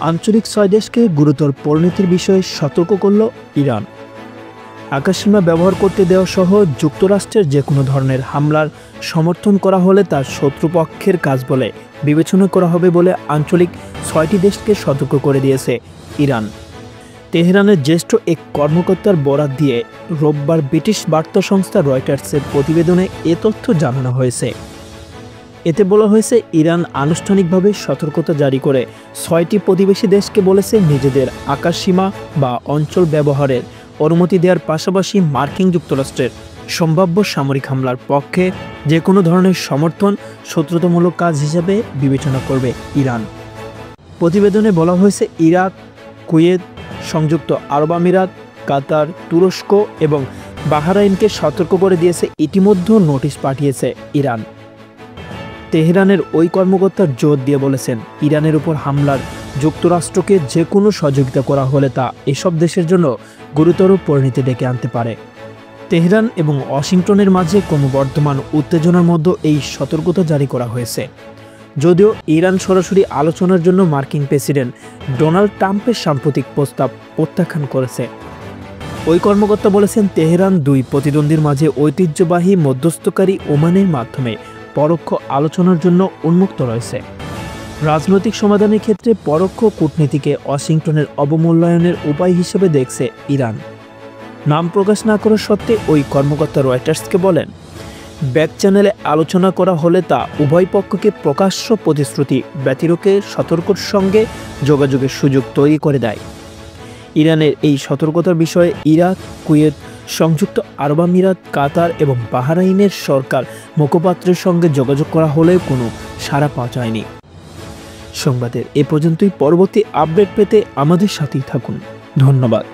আঞ্চলিক ৬ দেশকে গুরুতর পরিণতির বিষয়ে সতর্ক করল ইরান। আকাশসীমা ব্যবহার করতে দেওয়া সহ যুক্তরাষ্ট্রের যে কোনো ধরনের হামলার সমর্থন করা হলে তার শত্রুপক্ষের কাজ বলে বিবেচনা করা হবে বলে আঞ্চলিক ৬টি দেশকে সতর্ক করে দিয়েছে ইরান। তেহরানের জ্যেষ্ঠ এক কর্মকর্তার বরাত দিয়ে রোববার ব্রিটিশ বার্তা সংস্থা রয়টার্সের প্রতিবেদনে এ তথ্য জানানো হয়েছে। এতে বলা হয়েছে, ইরান আনুষ্ঠানিকভাবে সতর্কতা জারি করে ৬টি প্রতিবেশী দেশকে বলেছে নিজেদের আকাশসীমা বা অঞ্চল ব্যবহারের অনুমতি দেওয়ার পাশাপাশি মার্কিন যুক্তরাষ্ট্রের সম্ভাব্য সামরিক হামলার পক্ষে যে কোনো ধরনের সমর্থন শত্রুতামূলক কাজ হিসেবে বিবেচনা করবে ইরান। প্রতিবেদনে বলা হয়েছে, ইরাক, কুয়েত, সংযুক্ত আরব আমিরাত, কাতার, তুরস্ক এবং বাহরাইনকে সতর্ক করে দিয়েছে। ইতিমধ্যে নোটিশ পাঠিয়েছে ইরান। তেহরানের ওই কর্মকর্তা জোর দিয়ে বলেছেন, ইরানের উপর হামলার যুক্তরাষ্ট্রকে যে কোনো সহযোগিতা করা হলে তা এসব দেশের জন্য গুরুতর পরিণতি ডেকে আনতে পারে। তেহরান এবং ওয়াশিংটনের মাঝে ক্রমবর্ধমান উত্তেজনার মধ্যে এই সতর্কতা জারি করা হয়েছে। যদিও ইরান সরাসরি আলোচনার জন্য মার্কিন প্রেসিডেন্ট ডোনাল্ড ট্রাম্পের সাম্প্রতিক প্রস্তাব প্রত্যাখ্যান করেছে। ওই কর্মকর্তা বলেছেন, তেহরান দুই প্রতিদ্বন্দ্বীর মাঝে ঐতিহ্যবাহী মধ্যস্থকারী ওমানের মাধ্যমে পরোক্ষ আলোচনার জন্য উন্মুক্ত রয়েছে। রাজনৈতিক সমাধানের ক্ষেত্রে পরোক্ষ কূটনীতিকে ওয়াশিংটনের অবমূল্যায়নের উপায় হিসেবে দেখছে ইরান। নাম প্রকাশ না করার সত্ত্বে ওই কর্মকর্তা রয়টার্সকে বলেন, ব্যাক চ্যানেলে আলোচনা করা হলে তা উভয় পক্ষকে প্রকাশ্য প্রতিশ্রুতি ব্যতিরেকে সতর্কর সঙ্গে যোগাযোগের সুযোগ তৈরি করে দেয়। ইরানের এই সতর্কতার বিষয়ে ইরাক, কুয়েত, সংযুক্ত আরব আমিরাত, কাতার এবং বাহরাইনের সরকার মুখপাত্রের সঙ্গে যোগাযোগ করা হলেও কোনো সাড়া পাওয়া যায়নি। সংবাদের এ পর্যন্তই। পরবর্তী আপডেট পেতে আমাদের সাথেই থাকুন। ধন্যবাদ।